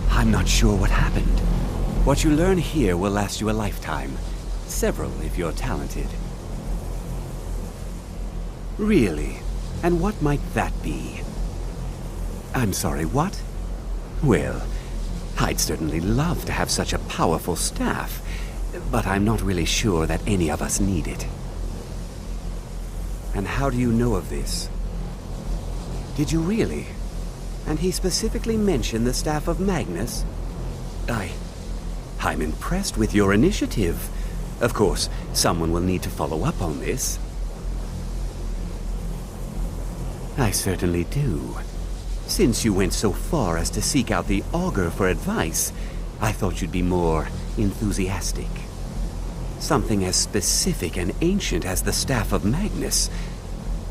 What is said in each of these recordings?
I'm not sure what happened. What you learn here will last you a lifetime. Several, if you're talented. Really? And what might that be? I'm sorry, what? Well, I'd certainly love to have such a powerful staff, but I'm not really sure that any of us need it. And how do you know of this? Did you really? And he specifically mentioned the staff of Magnus? I'm impressed with your initiative. Of course, someone will need to follow up on this. I certainly do. Since you went so far as to seek out the Augur for advice, I thought you'd be more enthusiastic. Something as specific and ancient as the Staff of Magnus.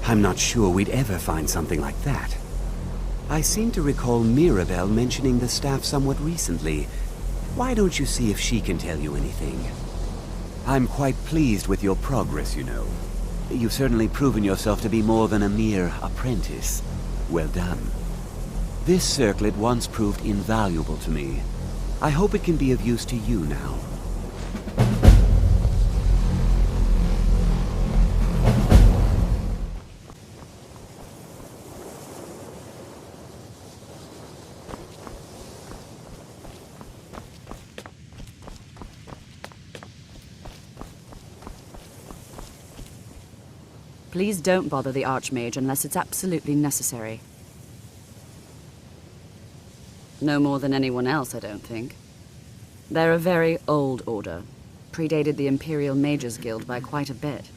I'm not sure we'd ever find something like that. I seem to recall Mirabelle mentioning the staff somewhat recently. Why don't you see if she can tell you anything? I'm quite pleased with your progress, you know. You've certainly proven yourself to be more than a mere apprentice. Well done. This circlet once proved invaluable to me. I hope it can be of use to you now. Please don't bother the Archmage unless it's absolutely necessary. No more than anyone else, I don't think. They're a very old order. Predated the Imperial Mages Guild by quite a bit.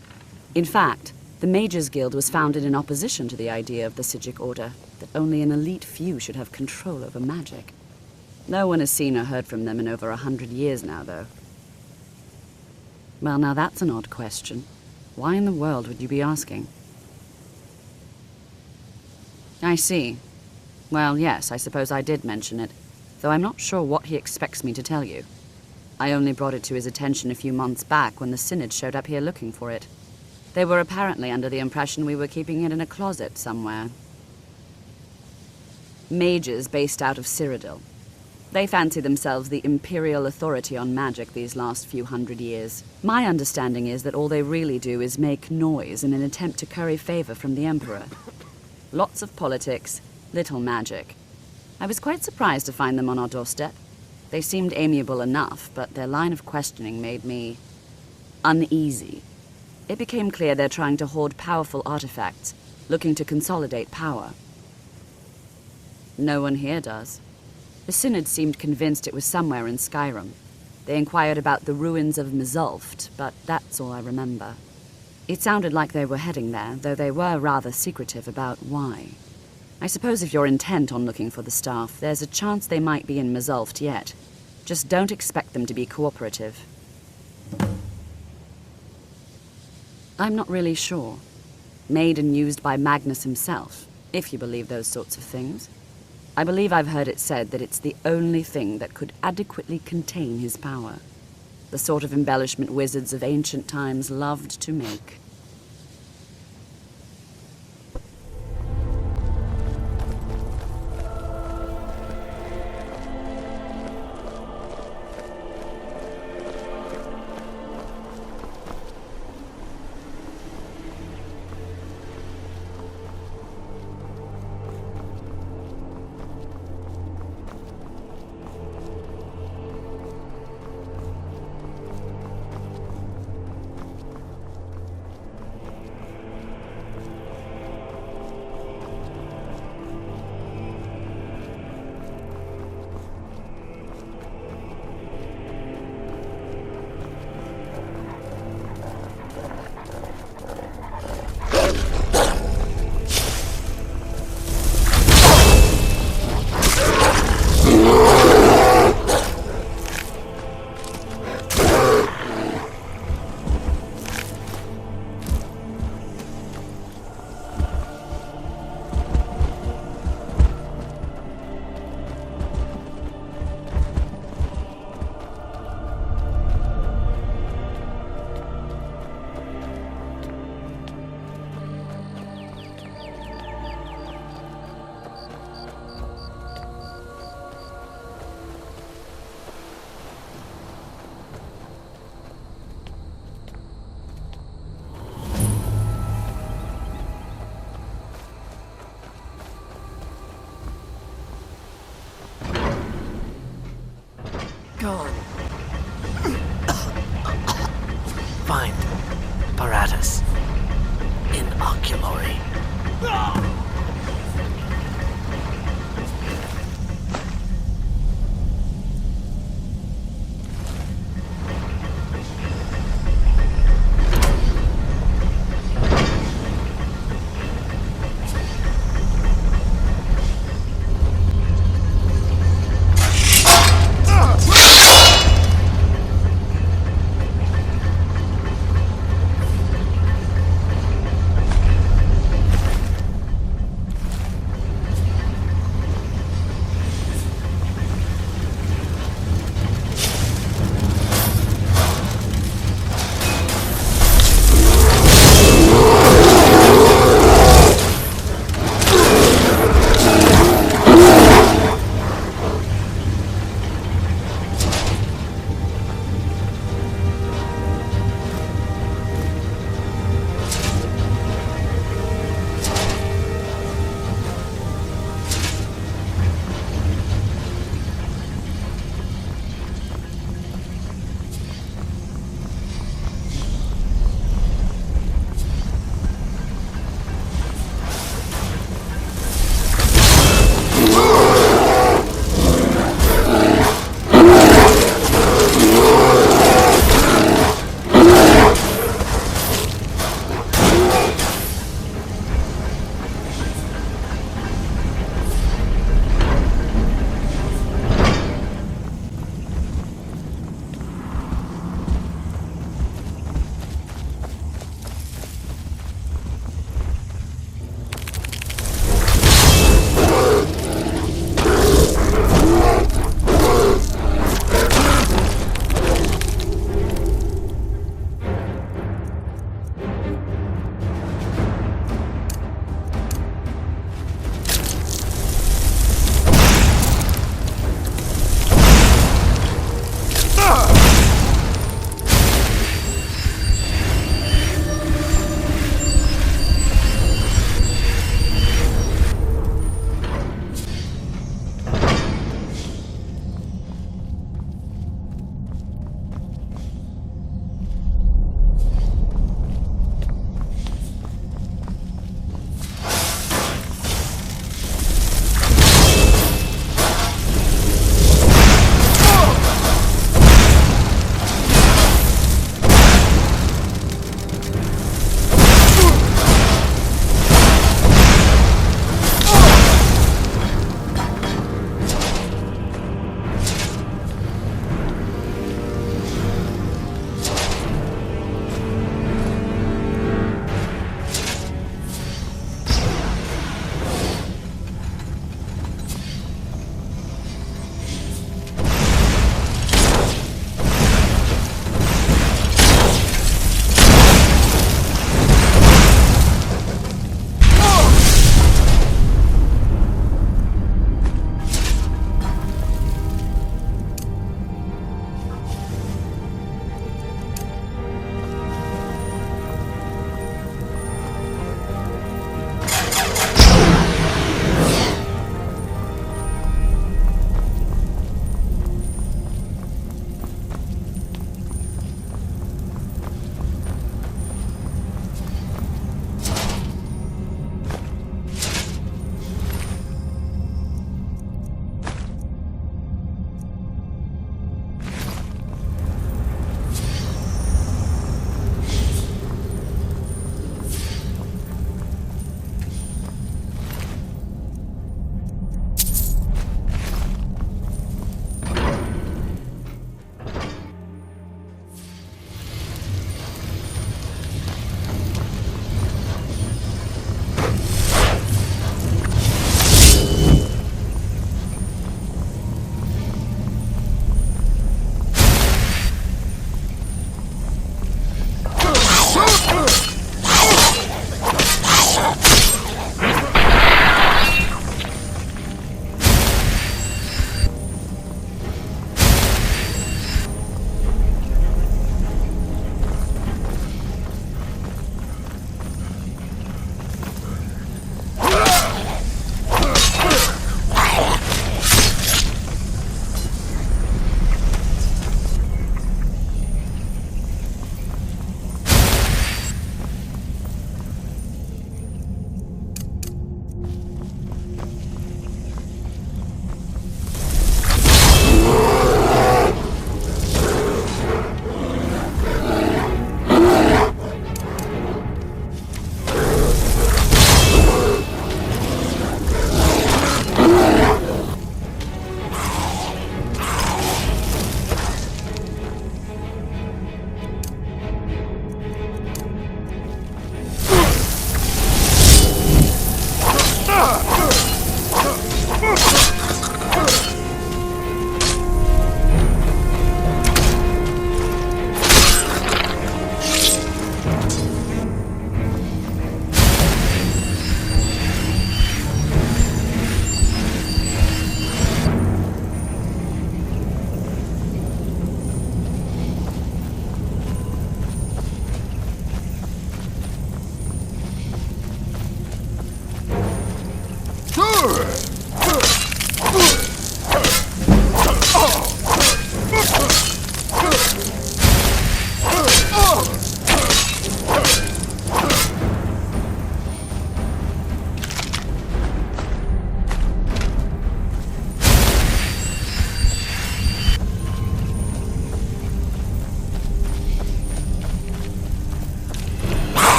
In fact, the Mages Guild was founded in opposition to the idea of the Psijic Order, that only an elite few should have control over magic. No one has seen or heard from them in over 100 years now, though. Well, now that's an odd question. Why in the world would you be asking? I see. Well, yes, I suppose I did mention it, though I'm not sure what he expects me to tell you. I only brought it to his attention a few months back when the Synod showed up here looking for it. They were apparently under the impression we were keeping it in a closet somewhere. Mages based out of Cyrodiil. They fancy themselves the imperial authority on magic these last few hundred years. My understanding is that all they really do is make noise in an attempt to curry favor from the Emperor. Lots of politics, little magic. I was quite surprised to find them on our doorstep. They seemed amiable enough, but their line of questioning made me uneasy. It became clear they're trying to hoard powerful artifacts, looking to consolidate power. No one here does. The Synod seemed convinced it was somewhere in Skyrim. They inquired about the ruins of Mzulft, but that's all I remember. It sounded like they were heading there, though they were rather secretive about why. I suppose if you're intent on looking for the staff, there's a chance they might be in Mzulft yet. Just don't expect them to be cooperative. I'm not really sure. Made and used by Magnus himself, if you believe those sorts of things. I believe I've heard it said that it's the only thing that could adequately contain his power. The sort of embellishment wizards of ancient times loved to make. gone. Find Paratus in Oculory.